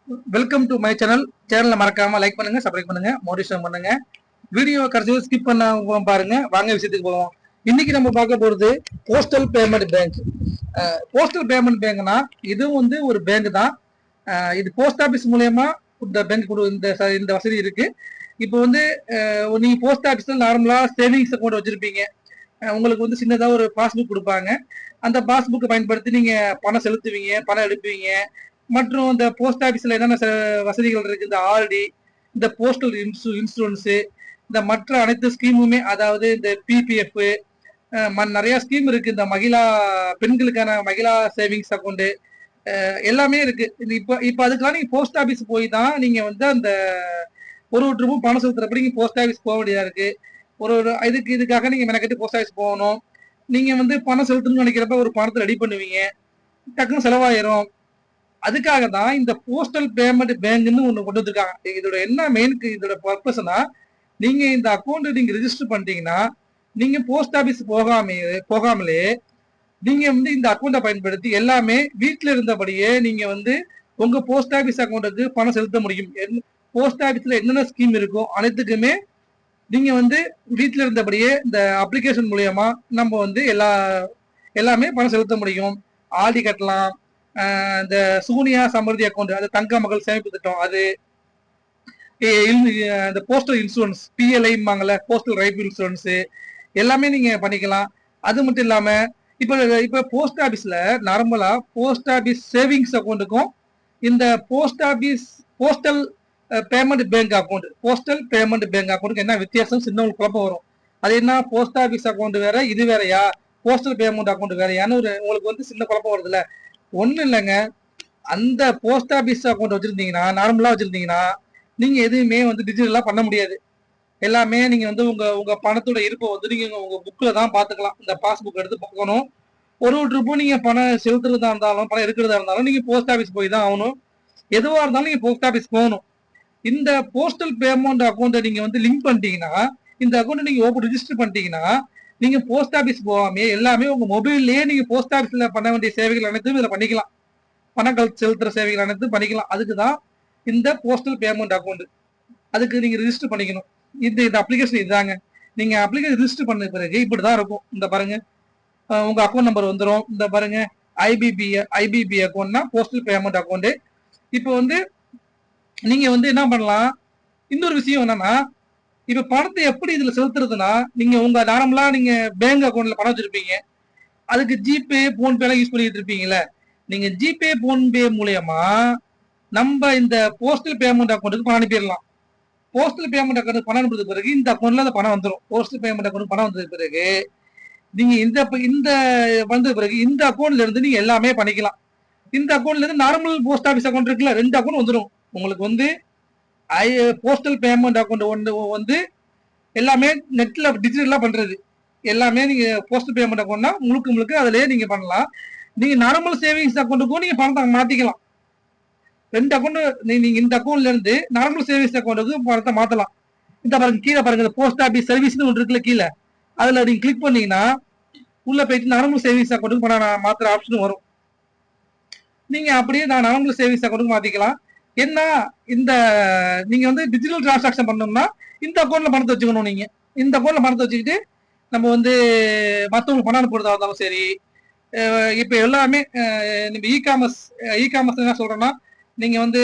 Welcome to my channel. சேனலை மறக்காம like பண்ணுங்க, சப்ஸ்கிரைப் பண்ணுங்க, மோட்டிவேஷன் பண்ணுங்க. வீடியோ கடைசி ஸ்கிப் பண்ண பாருங்க. வாங்க விஷயத்துக்கு போவோம். இன்னைக்கு நம்ம பார்க்க போறது postal payment bank. Postal payment பேங்க்னா இது வந்து ஒரு பேங்க் தான். இது போஸ்ட் ஆபீஸ் மூலயமா இந்த பேங்க் இந்த வசதி இருக்கு. இப்போ வந்து நீங்க போஸ்ட் ஆபீஸ்ல நார்மலா சேவிங்ஸ் அக்கௌண்ட் வச்சிருப்பீங்க. உங்களுக்கு வந்து சின்னதா ஒரு பாஸ்புக் கொடுப்பாங்க. அந்த பாஸ்புக்கை பயன்படுத்தி நீங்க பணம் செலுத்துவீங்க, பணம் எடுப்பீங்க. மற்றும் இந்த போஸ்ட் ஆபீஸ்ல என்னென்ன வசதிகள் இருக்கு, இந்த ஆர்டி, இந்த போஸ்டல் இன்சூரன்ஸ், இந்த மற்ற அனைத்து ஸ்கீமுமே, அதாவது இந்த பிபிஎஃப், நிறைய ஸ்கீம் இருக்கு. இந்த பெண்களுக்கான மகிழா சேவிங்ஸ் அக்கௌண்ட் எல்லாமே இருக்கு. இப்ப இப்ப அதுக்காக நீங்க போஸ்ட் ஆபீஸ் போய் தான் நீங்க வந்து அந்த ஒரு ரூபாய் பணம் செலுத்துறப்ப நீங்க போஸ்ட் ஆபீஸ் போக வேண்டியதா இருக்கு. ஒரு இதுக்காக நீங்க மெனக்கெட்டு போஸ்ட் ஆபீஸ் போகணும். நீங்க வந்து பணம் செலுத்தணும்னு நினைக்கிறப்ப ஒரு பணத்தை ரெடி பண்ணுவீங்க, டக்குன்னு செலவாயிரும். அதுக்காக தான் இந்த போஸ்டல் பேமெண்ட் பேங்க்னு ஒண்ணு கொண்டு வந்திருக்காங்க. இதோட என்ன இதோட பர்பஸ்னா, நீங்க இந்த அக்கௌண்ட் நீங்க ரெஜிஸ்டர் பண்ணிட்டீங்கன்னா, நீங்க போஸ்ட் ஆபீஸ் போகாமலே நீங்க வந்து இந்த அக்கௌண்ட்டை பயன்படுத்தி எல்லாமே வீட்டுல இருந்தபடியே நீங்க வந்து உங்க போஸ்ட் ஆபீஸ் அக்கௌண்ட்டுக்கு பணம் செலுத்த முடியும். போஸ்ட் ஆபீஸ்ல என்னென்ன ஸ்கீம் இருக்கோ அனைத்துக்குமே நீங்க வந்து வீட்டுல இருந்தபடியே இந்த அப்ளிகேஷன் மூலியமா நம்ம வந்து எல்லாமே பணம் செலுத்த முடியும். ஆர்டி கட்டலாம், இந்த சூனியா சமருதி அக்கௌண்ட், அது தங்க மகள் சேமிப்பு திட்டம், அது இந்த postal insurance, PLI postal life insurance எல்லாமே நீங்க பண்ணிக்கலாம். அது மட்டும் இல்லாம இப்ப இப்ப போஸ்ட் ஆபீஸ்ல நார்மலா போஸ்ட் ஆபீஸ் சேவிங்ஸ் அக்கௌண்ட்டுக்கும் இந்த போஸ்டல் பேமெண்ட் பேங்க் அக்கௌண்ட்டுக்கு என்ன வித்தியாசம் சின்ன குழப்பம் வரும். அது என்ன, போஸ்ட் ஆபீஸ் அக்கௌண்ட் வேற, இது வேறையா, போஸ்டல் பேமெண்ட் அக்கௌண்ட் வேறையான்னு உங்களுக்கு வந்து சின்ன குழப்பம் வருதுல்ல. ஒண்ணு இல்லைங்க, அந்த போஸ்ட் ஆபீஸ் அக்கௌண்ட் வச்சிருந்தீங்கன்னா, நார்மலா வச்சிருந்தீங்கன்னா நீங்க எதுவுமே வந்து டிஜிட்டலா பண்ண முடியாது. எல்லாமே நீங்க வந்து உங்க உங்க பணத்தோட இருப்பை வந்து நீங்க உங்க புக்ல தான் பாத்துக்கலாம். இந்த பாஸ்புக் எடுத்து பார்க்கணும். ஒரு ரூபாய் நீங்க பணம் செலுத்துறதா இருந்தாலும் பணம் இருக்கிறதா இருந்தாலும் நீங்க போஸ்ட் ஆபீஸ் போய் தான் ஆகணும். எதுவா இருந்தாலும் நீங்க போஸ்ட் ஆபீஸ் போகணும். இந்த போஸ்டல் பேமெண்ட் அக்கௌண்ட்டை நீங்க வந்து லிங்க் பண்ணிட்டீங்கன்னா, இந்த அக்கௌண்ட் நீங்க ஓப்பன் ரிஜிஸ்டர் பண்ணிட்டீங்கன்னா, நீங்க போஸ்ட் ஆபீஸ் போகாமே எல்லாமே உங்க மொபைல்லயே நீங்க போஸ்ட் ஆபீஸ்ல பண்ண வேண்டிய சேவைகள் அனைத்தும் இதுல பண்ணிக்கலாம். பணங்கள் செலுத்துற சேவைகள் அனைத்தும் பண்ணிக்கலாம். அதுக்கு தான் இந்த போஸ்டல் பேமெண்ட் அக்கௌண்ட். அதுக்கு நீங்க ரிஜிஸ்டர் பண்ணிக்கணும். இந்த அப்ளிகேஷன் இதுதாங்க. நீங்க அப்ளிகேஷன் ரிஜிஸ்டர் பண்ண பிறகு இப்படிதான் இருக்கும். இந்த பாருங்க, உங்க அக்கௌண்ட் நம்பர் வந்துடும். இந்த பாருங்க, ஐபிபி அக்கௌண்ட்னா போஸ்டல் பேமெண்ட் அக்கௌண்ட். இப்போ வந்து நீங்க வந்து என்ன பண்ணலாம், இன்னொரு விஷயம் என்னன்னா, இப்ப பணத்தை எப்படி இதுல செலுத்துறதுன்னா, நீங்க உங்க நார்மலா நீங்க பேங்க் அக்கௌண்ட்ல பணம் வச்சிருப்பீங்க. அதுக்கு ஜிபே, போன்பே எல்லாம் யூஸ் பண்ணிட்டு இருப்பீங்கல்ல. நீங்க ஜிபே, போன்பே மூலியமா நம்ம இந்த போஸ்டல் பேமெண்ட் அக்கௌண்ட்டுக்கு பணம் அனுப்பிடலாம். போஸ்டல் பேமெண்ட் அக்கௌண்ட் பணம் அனுப்புறது பிறகு இந்த அக்கௌண்ட்ல அந்த பணம் வந்துடும். போஸ்டல் பேமெண்ட் அக்கௌண்ட் பணம் வந்தது பிறகு நீங்க இந்த வந்த பிறகு இந்த அக்கௌண்ட்ல இருந்து நீங்க எல்லாமே பண்ணிக்கலாம். இந்த அக்கௌண்ட்ல இருந்து நார்மல் போஸ்ட் ஆபீஸ் அக்கௌண்ட் இருக்குல்ல, 2 அக்கௌண்ட் வந்துடும் உங்களுக்கு. வந்து போஸ்டல் பேமெண்ட் அக்கௌண்ட் ஒன்று வந்து எல்லாமே நெட்ல டிஜிட்டலா பண்றது. எல்லாமே நீங்க போஸ்டல் பேமெண்ட் அக்கௌண்ட்னா முழுக்க அதுலயே நீங்க பண்ணலாம். நீங்க நார்மல் சேவிங்ஸ் அக்கௌண்ட்டுக்கும் நீங்க பணத்தை மாத்திக்கலாம். 2 அக்கௌண்ட் நீங்க இந்த அக்கௌண்ட்ல இருந்து நார்மல் சேவிங்ஸ் அக்கௌண்ட்டுக்கு பணத்தை மாத்தலாம். இந்த பாருங்க, கீழே பாருங்க, போஸ்ட் ஆபீஸ் சர்வீஸ்னு ஒன்று இருக்குல்ல கீழே, அதுல நீங்க கிளிக் பண்ணீங்கன்னா உள்ள போயிட்டு நார்மல் சேவிங்ஸ் அக்கௌண்ட்டுக்கு பணம் மாத்துற ஆப்ஷன் வரும். நீங்க அப்படியே நான் நார்மல் சேவிங்ஸ் அக்கௌண்ட்டுக்கு மாத்திக்கலாம். என்ன, இந்த நீங்க வந்து டிஜிட்டல் டிரான்சாக்ஷன் பண்ணணும்னா இந்த அக்கௌண்ட்ல பணத்தை வச்சுக்கணும். நீங்க இந்த அக்கௌண்ட்ல பணத்தை வச்சுக்கிட்டு நம்ம வந்து மற்றவங்களுக்கு பணம் அனுப்புறதா இருந்தாலும் சரி, இப்ப எல்லாமே நம்ம இ காமர்ஸ் என்ன சொல்றோம்னா, நீங்க வந்து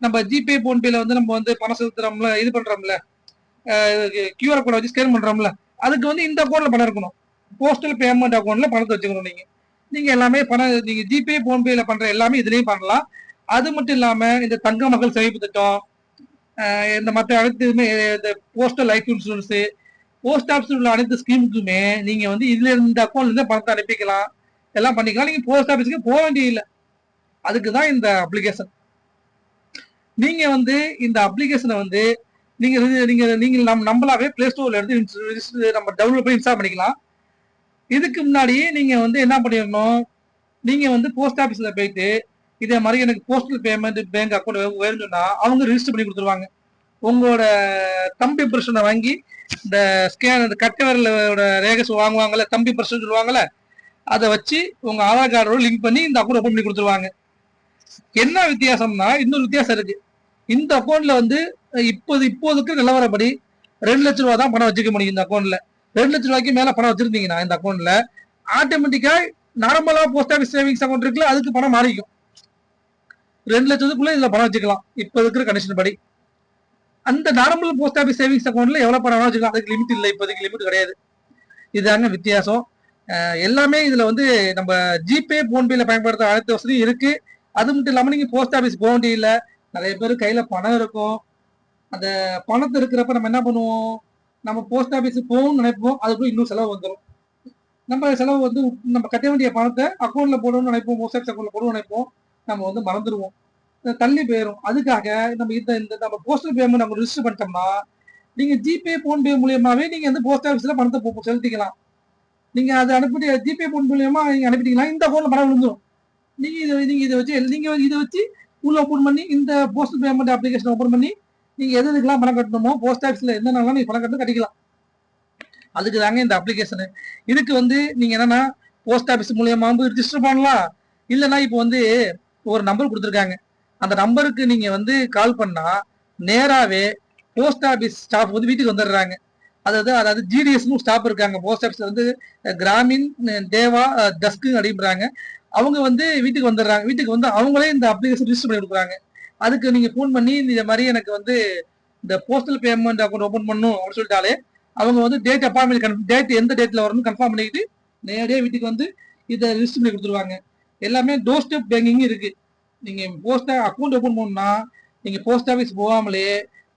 நம்ம ஜிபே, போன்பேல வந்து நம்ம வந்து பணம் செலுத்துறோம்ல, இது பண்றோம்ல, கியூஆர் கோட் வச்சு ஸ்கேன் பண்றோம்ல, அதுக்கு வந்து இந்த அக்கௌண்ட்ல பணம் இருக்கணும். போஸ்டல் பேமெண்ட் அக்கௌண்ட்ல பணத்தை வச்சுக்கணும். நீங்க எல்லாமே பணம், நீங்க ஜிபே, போன்பேல பண்ற எல்லாமே இதுலயும் பண்ணலாம். அது மட்டும் இல்லாம இந்த தங்க மகள் சேமிப்பு திட்டம், இந்த மற்ற அனைத்துமே, இந்த போஸ்டல் லைஃப் இன்சூரன்ஸ், போஸ்ட் ஆபீஸ்ல உள்ள அனைத்து ஸ்கீமுக்குமே நீங்க வந்து இதுல இந்த அக்கௌண்ட்ல இருந்து பணத்தை அனுப்பிக்கலாம், எல்லாம் பண்ணிக்கலாம். நீங்க போஸ்ட் ஆபீஸ்க்கு போக வேண்டிய இல்லை. அதுக்குதான் இந்த அப்ளிகேஷன். நீங்க வந்து இந்த அப்ளிகேஷனை வந்து நீங்க நீங்க நீங்க நம்மளாவே பிளே ஸ்டோர்ல இருந்து நம்ம டவுன்லோட் பண்ணி இன்ஸ்டால் பண்ணிக்கலாம். இதுக்கு முன்னாடி நீங்க வந்து என்ன பண்ணிடணும், நீங்க வந்து போஸ்ட் ஆபீஸ்ல போயிட்டு இதே மாதிரி எனக்கு போஸ்டல் பேமெண்ட் பேங்க் அக்கௌண்ட் வேணும்னா அவங்க ரிஜிஸ்டர் பண்ணி கொடுத்துருவாங்க. உங்களோட தம்பி பிரச்சனை வாங்கி இந்த ஸ்கேன், இந்த கட்டை விரலோட ரேகஸ் வாங்குவாங்கல்ல, தம்பி பிரச்சனை சொல்லுவாங்கல்ல, அதை வச்சு உங்க ஆதார் கார்டோட லிங்க் பண்ணி இந்த அக்கௌண்ட் ஓப்பன் பண்ணி கொடுத்துருவாங்க. என்ன வித்தியாசம்னா இன்னொரு வித்தியாசம் இருக்கு. இந்த அக்கௌண்ட்ல வந்து இப்போதைக்கு நிலவரப்படி 2 லட்சம் ரூபாய் தான் பணம் வச்சுக்க முடியும். இந்த அக்கௌண்ட்ல 2 லட்சம் ரூபாய்க்கு மேல பணம் வச்சிருந்தீங்கன்னா இந்த அக்கௌண்ட்ல ஆட்டோமேட்டிக்கா நார்மலா போஸ்ட் ஆபீஸ் சேவிங்ஸ் அக்கௌண்ட் இருக்குல்ல, அதுக்கு பணம் மாறிக்கும். 2 லட்சத்துக்குள்ள இதுல பணம் வச்சுக்கலாம் இப்ப இருக்கிற கண்டிஷன் படி. அந்த நார்மல் போஸ்ட் ஆபீஸ் சேவிங்ஸ் அக்கௌண்ட்ல எவ்வளவு பணம் வச்சுக்கலாம், அதுக்கு லிமிட் இல்லை, இப்போதைக்கு லிமிட் கிடையாது. இதுதாங்க வித்தியாசம். எல்லாமே இதுல வந்து நம்ம ஜிபே போன்பேல பயன்படுத்த அனைத்து வசதியும் இருக்கு. அது மட்டும் இல்லாம நீங்க போஸ்ட் ஆபீஸ் போக வேண்டிய நிறைய பேர் கையில பணம் இருக்கும். அந்த பணத்தை இருக்கிறப்ப நம்ம என்ன பண்ணுவோம், நம்ம போஸ்ட் ஆபீஸ் போகணும்னு நினைப்போம், அதுக்குள்ள இன்னும் செலவு வந்துடும். நம்ம செலவு வந்து நம்ம கட்ட வேண்டிய பணத்தை அக்கௌண்ட்ல போடணும்னு நினைப்போம், போஸ்ட் ஆபீஸ் அக்கௌண்ட்ல போடணும்னு நினைப்போம், நம்ம வந்து மறந்துடுவோம், தள்ளி போயிடும். அதுக்காக நம்ம இந்த நம்ம போஸ்டல் பேமெண்ட் நம்ம ரிஜிஸ்டர் பண்ணிட்டோம்னா நீங்க ஜிபே போன்பே மூலியமாவே நீங்க வந்து போஸ்ட் ஆபீஸ்ல பணத்தை செலுத்திக்கலாம். நீங்க அதை அனுப்பி ஜிபே போன் மூலியமா நீங்க அனுப்பிட்டீங்கன்னா இந்த அக்கௌண்ட்ல பணம் விழுந்துடும். நீங்க இதை வச்சு உள்ள ஓபன் பண்ணி இந்த போஸ்டல் பேமெண்ட் அப்ளிகேஷன் ஓபன் பண்ணி நீங்க எதுக்கெல்லாம் பணம் கட்டணுமோ போஸ்ட் ஆபீஸ்ல என்னென்னலாம் நீங்க பணம் கட்டணும் கட்டிக்கலாம். அதுக்கு தாங்க இந்த அப்ளிகேஷனு. இதுக்கு வந்து நீங்க என்னன்னா போஸ்ட் ஆபீஸ் மூலியமா ரிஜிஸ்டர் பண்ணலாம். இல்லைன்னா இப்போ வந்து ஒரு நம்பர் கொடுத்துருக்காங்க, அந்த நம்பருக்கு நீங்க வந்து கால் பண்ணா நேராவே போஸ்ட் ஆபீஸ் ஸ்டாஃப் வந்து வீட்டுக்கு வந்துடுறாங்க. அதாவது ஜிடிஎஸ் ஸ்டாஃப் இருக்காங்க போஸ்ட் ஆபீஸ்ல வந்து, கிராமின் தேவா டஸ்க் அப்படின்றாங்க. அவங்க வந்து வீட்டுக்கு வந்துடுறாங்க. வீட்டுக்கு வந்து அவங்களே இந்த அப்ளிகேஷன் ரிஜிஸ்டர் பண்ணி கொடுக்குறாங்க. அதுக்கு நீங்க போன் பண்ணி இந்த மாதிரி எனக்கு வந்து இந்த போஸ்டல் பேமெண்ட் அக்கௌண்ட் ஓபன் பண்ணும் அப்படின்னு சொல்லிட்டாலே அவங்க வந்து டேட் எந்த டேட்ல வரணும்னு கன்ஃபார்ம் பண்ணிக்கிட்டு நேரடியாக வீட்டுக்கு வந்து இதை ரிஜிஸ்டர் பண்ணி கொடுத்துருவாங்க. எல்லாமே டோர் ஸ்டெப் பேங்கிங் இருக்கு. நீங்க போஸ்ட் அக்கௌண்ட் ஓபன் பண்ணணும்னா நீங்க போஸ்ட் ஆபீஸ் போகாமலே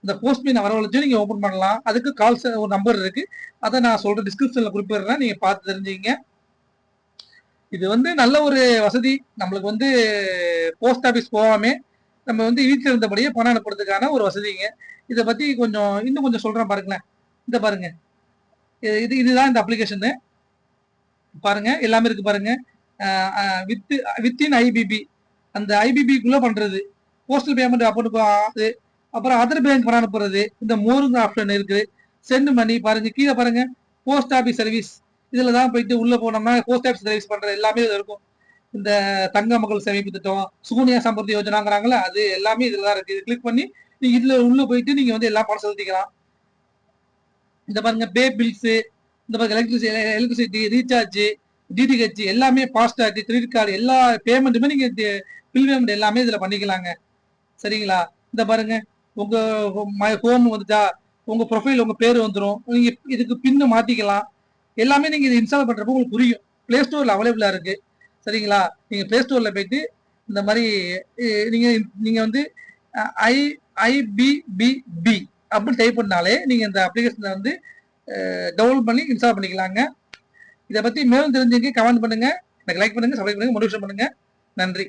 இந்த போஸ்ட்மேன் வரவழைச்சு நீங்க ஓபன் பண்ணலாம். அதுக்கு கால்ஸ் ஒரு நம்பர் இருக்கு, அதை நான் சொல்றேன், டிஸ்கிரிப்ஷன்ல குறிப்பிடுறேன், நீங்க பார்த்து தெரிஞ்சுங்க. இது வந்து நல்ல ஒரு வசதி. நம்மளுக்கு வந்து போஸ்ட் ஆபீஸ் போகாம நம்ம வந்து வீட்டில் இருந்தபடியே பணம் அனுப்புறதுக்கான ஒரு வசதிங்க. இதை பத்தி இன்னும் கொஞ்சம் சொல்றேன் பாருங்களேன். இந்த பாருங்க, இதுதான் இந்த அப்ளிகேஷன் பாருங்க, எல்லாமே இருக்கு பாருங்க. வித்தின் ஐபிபி, அந்த ஐபிபிக்குள்ள பண்றது, போஸ்டல் பேமெண்ட் அக்கௌண்ட், அப்புறம் அதர் பேங்க் பணம் அனுப்புறது, இந்த மோருங்க ஆப்ஷன் இருக்கு, சென்ட் மணி பாருங்க, கீழே பாருங்க போஸ்ட் ஆபீஸ் சர்வீஸ், இதுல தான் போயிட்டு உள்ள போனோம்னா போஸ்ட் ஆபீஸ் சர்வீஸ் பண்றது எல்லாமே இதுல இருக்கும். இந்த தங்க மக்கள் சேமிப்பு திட்டம், சுகன்யா சம்பர்த்தி யோஜனாங்கிறாங்களா, அது எல்லாமே இதுல தான் இருக்கு. இது கிளிக் பண்ணி நீங்க இதுல உள்ள போயிட்டு நீங்க வந்து எல்லாம் பணம் செலுத்திக்கலாம். இந்த பாருங்க பே பில்ஸ், இந்த பாருங்க எலக்ட்ரிசிட்டி ரீசார்ஜ், டிடிஹெச் எல்லாமே, ஃபாஸ்டாக், கிரெடிட் கார்டு எல்லா பேமெண்ட்டுமே நீங்க பில் பேமெண்ட் எல்லாமே இதுல பண்ணிக்கலாங்க. சரிங்களா? இந்த பாருங்க உங்க ஹோம் வந்துட்டா உங்க ப்ரொஃபைல் உங்க பேர் வந்துடும். நீங்க இதுக்கு பின்னு மாத்திக்கலாம். எல்லாமே நீங்க இது இன்ஸ்டால் பண்றப்போ உங்களுக்கு புரியும். பிளே ஸ்டோர்ல அவைலபிளா இருக்கு. சரிங்களா? நீங்க பிளே ஸ்டோர்ல போயிட்டு இந்த மாதிரி நீங்க நீங்க வந்து IBBB அப்படின்னு டைப் பண்ணாலே நீங்க இந்த அப்ளிகேஷனை வந்து டவுன்லோட் பண்ணி இன்ஸ்டால் பண்ணிக்கலாங்க. இதை பத்தி மேலும் தெரிஞ்சுங்க, கமெண்ட் பண்ணுங்க, எனக்கு லைக் பண்ணுங்க, சப்ஸ்கிரைப் பண்ணுங்க, மோட்டிவேஷன் பண்ணுங்க. நன்றி.